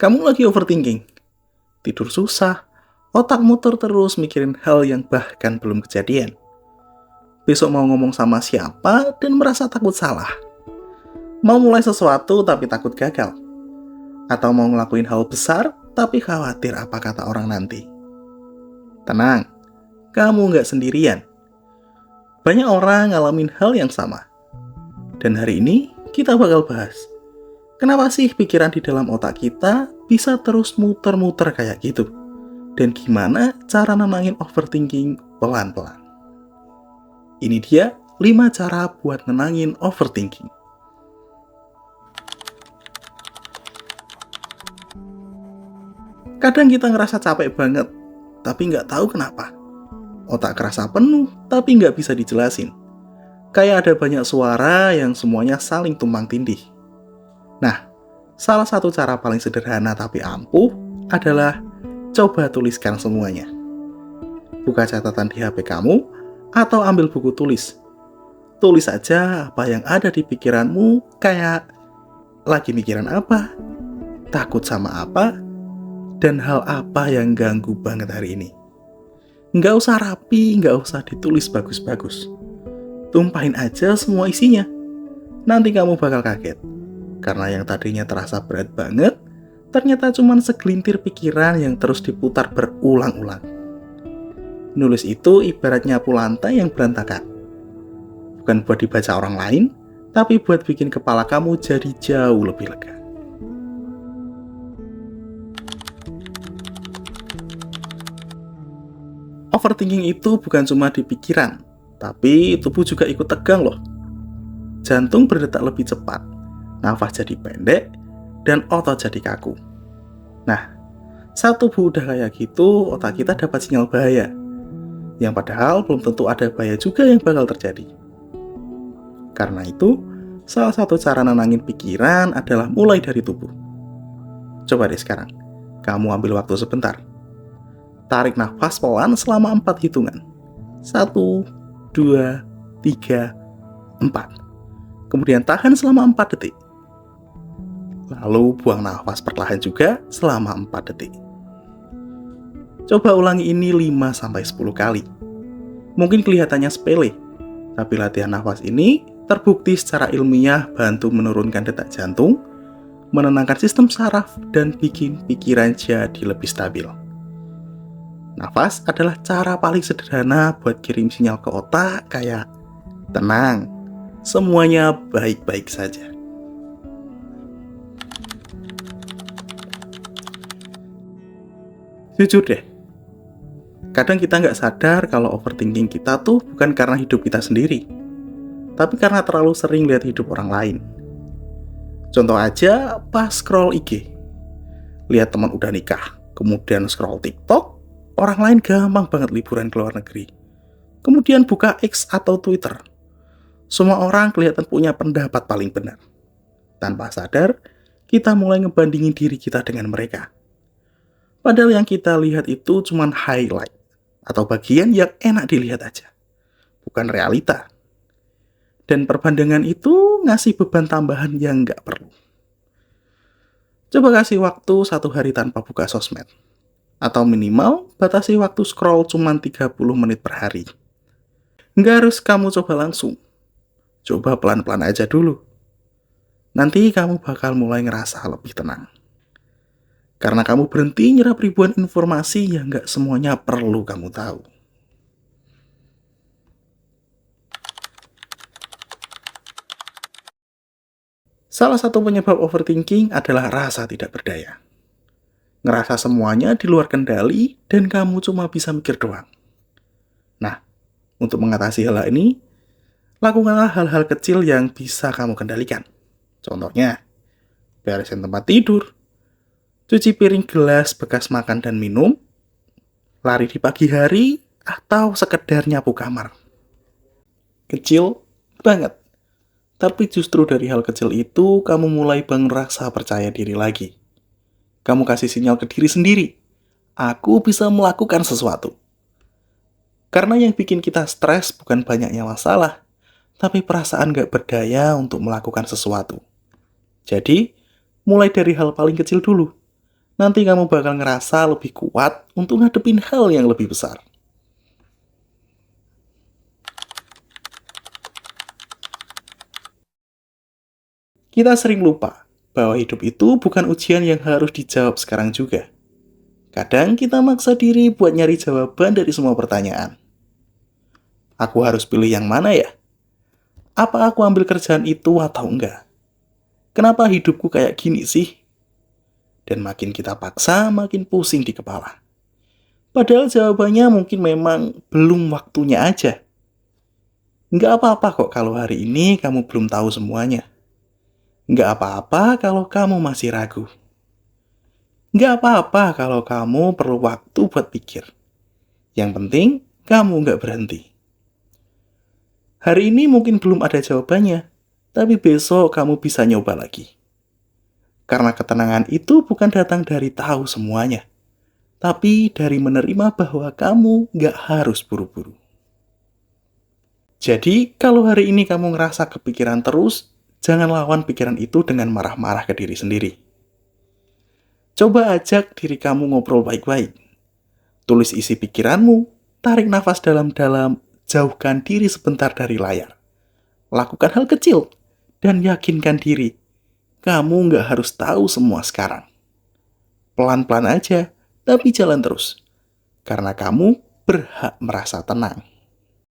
Kamu lagi overthinking, tidur susah, otak muter terus mikirin hal yang bahkan belum kejadian. Besok mau ngomong sama siapa dan merasa takut salah. Mau mulai sesuatu tapi takut gagal. Atau mau ngelakuin hal besar tapi khawatir apa kata orang nanti. Tenang, kamu nggak sendirian. Banyak orang ngalamin hal yang sama. Dan hari ini kita bakal bahas, kenapa sih pikiran di dalam otak kita bisa terus muter-muter kayak gitu? Dan gimana cara nenangin overthinking pelan-pelan? Ini dia 5 cara buat nenangin overthinking. Kadang kita ngerasa capek banget, tapi nggak tahu kenapa. Otak kerasa penuh, tapi nggak bisa dijelasin. Kayak ada banyak suara yang semuanya saling tumpang tindih. Nah, salah satu cara paling sederhana tapi ampuh adalah coba tuliskan semuanya. Buka catatan di HP kamu atau ambil buku tulis. Tulis aja apa yang ada di pikiranmu, kayak lagi mikiran apa, takut sama apa, dan hal apa yang ganggu banget hari ini. Nggak usah rapi, nggak usah ditulis bagus-bagus. Tumpahin aja semua isinya. Nanti kamu bakal kaget. Karena yang tadinya terasa berat banget, ternyata cuma segelintir pikiran yang terus diputar berulang-ulang. Nulis itu ibarat nyapu lantai yang berantakan. Bukan buat dibaca orang lain, tapi buat bikin kepala kamu jadi jauh lebih lega. Overthinking itu bukan cuma di pikiran, tapi tubuh juga ikut tegang loh. Jantung berdetak lebih cepat, nafas jadi pendek, dan otot jadi kaku. Nah, saat tubuh udah kayak gitu, otak kita dapat sinyal bahaya. Yang padahal belum tentu ada bahaya juga yang bakal terjadi. Karena itu, salah satu cara nenangin pikiran adalah mulai dari tubuh. Coba deh sekarang, kamu ambil waktu sebentar. Tarik nafas pelan selama 4 hitungan. 1, 2, 3, 4. Kemudian tahan selama 4 detik. Lalu buang nafas perlahan juga selama 4 detik. Coba ulangi ini 5-10 kali. Mungkin kelihatannya sepele, tapi latihan nafas ini terbukti secara ilmiah bantu menurunkan detak jantung, menenangkan sistem saraf, dan bikin pikiran jadi lebih stabil. Nafas adalah cara paling sederhana buat kirim sinyal ke otak kayak, tenang, semuanya baik-baik saja. Jujur deh, kadang kita nggak sadar kalau overthinking kita tuh bukan karena hidup kita sendiri, tapi karena terlalu sering lihat hidup orang lain. Contoh aja pas scroll IG, lihat teman udah nikah, kemudian scroll TikTok, orang lain gampang banget liburan ke luar negeri. Kemudian buka X atau Twitter. Semua orang kelihatan punya pendapat paling benar. Tanpa sadar, kita mulai ngebandingin diri kita dengan mereka. Padahal yang kita lihat itu cuma highlight atau bagian yang enak dilihat aja, bukan realita. Dan perbandingan itu ngasih beban tambahan yang nggak perlu. Coba kasih waktu 1 hari tanpa buka sosmed. Atau minimal batasi waktu scroll cuma 30 menit per hari. Nggak harus kamu coba langsung. Coba pelan-pelan aja dulu. Nanti kamu bakal mulai ngerasa lebih tenang. Karena kamu berhenti nyerap ribuan informasi yang nggak semuanya perlu kamu tahu. Salah satu penyebab overthinking adalah rasa tidak berdaya. Ngerasa semuanya di luar kendali dan kamu cuma bisa mikir doang. Nah, untuk mengatasi hal ini, lakukanlah hal-hal kecil yang bisa kamu kendalikan. Contohnya, beresin tempat tidur, cuci piring gelas bekas makan dan minum, lari di pagi hari, atau sekedar nyapu kamar. Kecil banget. Tapi justru dari hal kecil itu, kamu mulai bangun rasa percaya diri lagi. Kamu kasih sinyal ke diri sendiri, aku bisa melakukan sesuatu. Karena yang bikin kita stres bukan banyaknya masalah, tapi perasaan gak berdaya untuk melakukan sesuatu. Jadi, mulai dari hal paling kecil dulu. nanti kamu bakal ngerasa lebih kuat untuk ngadepin hal yang lebih besar. Kita sering lupa bahwa hidup itu bukan ujian yang harus dijawab sekarang juga. Kadang kita maksa diri buat nyari jawaban dari semua pertanyaan. Aku harus pilih yang mana ya? Apa aku ambil kerjaan itu atau enggak? Kenapa hidupku kayak gini sih? Dan makin kita paksa, makin pusing di kepala. Padahal jawabannya mungkin memang belum waktunya aja. Nggak apa-apa kok kalau hari ini kamu belum tahu semuanya. Nggak apa-apa kalau kamu masih ragu. Nggak apa-apa kalau kamu perlu waktu buat pikir. Yang penting, kamu nggak berhenti. Hari ini mungkin belum ada jawabannya, tapi besok kamu bisa nyoba lagi. Karena ketenangan itu bukan datang dari tahu semuanya, tapi dari menerima bahwa kamu nggak harus buru-buru. Jadi, kalau hari ini kamu ngerasa kepikiran terus, jangan lawan pikiran itu dengan marah-marah ke diri sendiri. Coba ajak diri kamu ngobrol baik-baik. Tulis isi pikiranmu, tarik nafas dalam-dalam, jauhkan diri sebentar dari layar. Lakukan hal kecil, dan yakinkan diri, kamu nggak harus tahu semua sekarang. Pelan-pelan aja, tapi jalan terus. Karena kamu berhak merasa tenang.